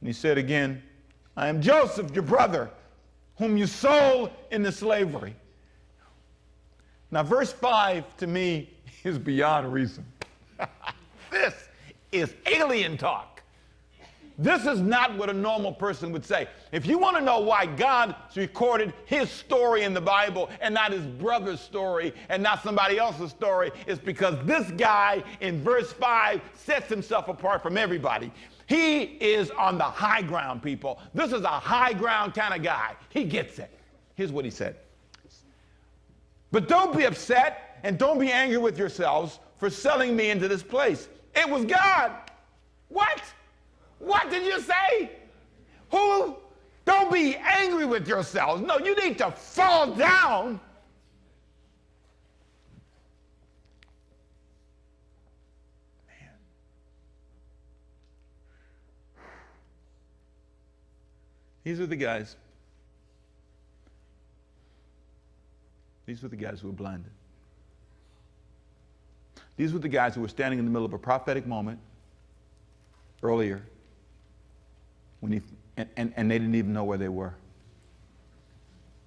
And he said again, I am Joseph, your brother, whom you sold into slavery. Now, verse 5 to me is beyond reason. This is alien talk. This is not what a normal person would say. If you want to know why God recorded his story in the Bible and not his brother's story and not somebody else's story, it's because this guy in verse 5 sets himself apart from everybody. He is on the high ground, people. This is a high ground kind of guy. He gets it. Here's what he said. But don't be upset and don't be angry with yourselves for selling me into this place. It was God. What? What did you say? Who? Don't be angry with yourselves. No, you need to fall down. Man. These are the guys. These were the guys who were blinded. These were the guys who were standing in the middle of a prophetic moment earlier. When and they didn't even know where they were.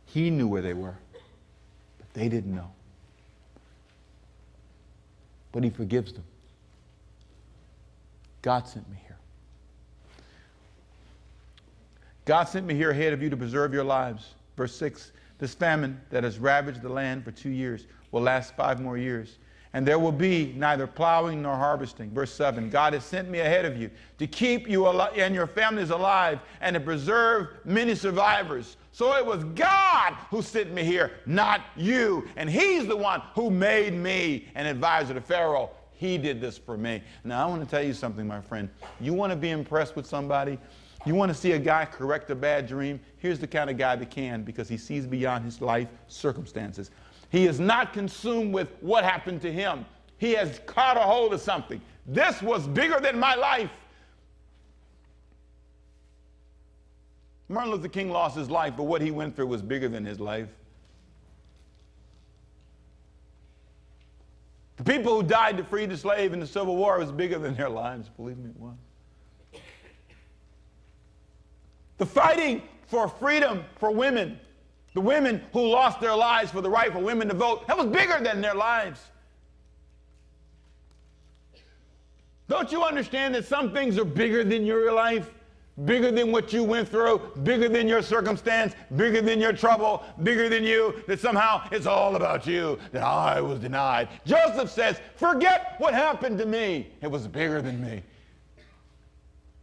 He knew where they were, but they didn't know. But he forgives them. God sent me here. God sent me here ahead of you to preserve your lives. Verse 6, this famine that has ravaged the land for 2 years will last 5 more years. And there will be neither plowing nor harvesting. Verse 7, God has sent me ahead of you to keep you and your families alive and to preserve many survivors. So it was God who sent me here, not you. And he's the one who made me an advisor to Pharaoh. He did this for me. Now, I want to tell you something, my friend. You want to be impressed with somebody? You want to see a guy correct a bad dream? Here's the kind of guy that can, because he sees beyond his life circumstances. He is not consumed with what happened to him. He has caught a hold of something. This was bigger than my life. Martin Luther King lost his life, but what he went through was bigger than his life. The people who died to free the slave in the Civil War was bigger than their lives. Believe me, it was. The fighting for freedom for women, the women who lost their lives for the right for women to vote, that was bigger than their lives. Don't you understand that some things are bigger than your life? Bigger than what you went through, bigger than your circumstance, bigger than your trouble, bigger than you, that somehow it's all about you, that I was denied. Joseph says, forget what happened to me. It was bigger than me.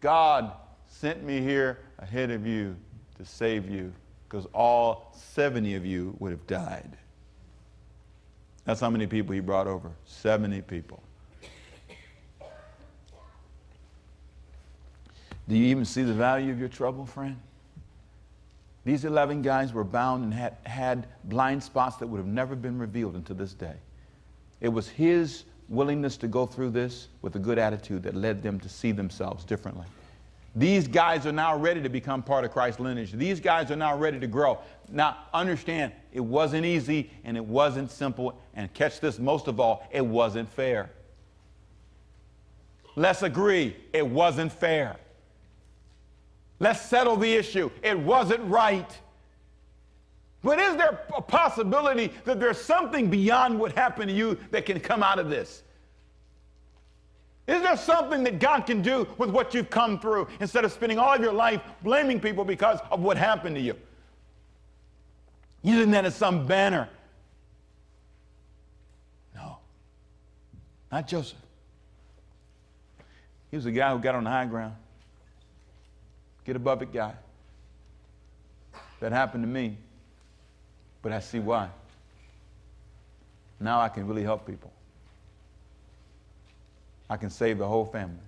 God sent me here ahead of you to save you, because all 70 of you would have died. That's how many people he brought over. 70 people. Do you even see the value of your trouble, friend? These 11 guys were bound and had blind spots that would have never been revealed until this day. It was his willingness to go through this with a good attitude that led them to see themselves differently. These guys are now ready to become part of Christ's lineage. These guys are now ready to grow. Now, understand, it wasn't easy and it wasn't simple. And catch this, most of all, it wasn't fair. Let's agree, it wasn't fair. Let's settle the issue. It wasn't right. But is there a possibility that there's something beyond what happened to you that can come out of this? Is there something that God can do with what you've come through instead of spending all of your life blaming people because of what happened to you? Using that as some banner. No. Not Joseph. He was a guy who got on the high ground. Get above it guy. That happened to me, but I see why. Now I can really help people. I can save the whole family.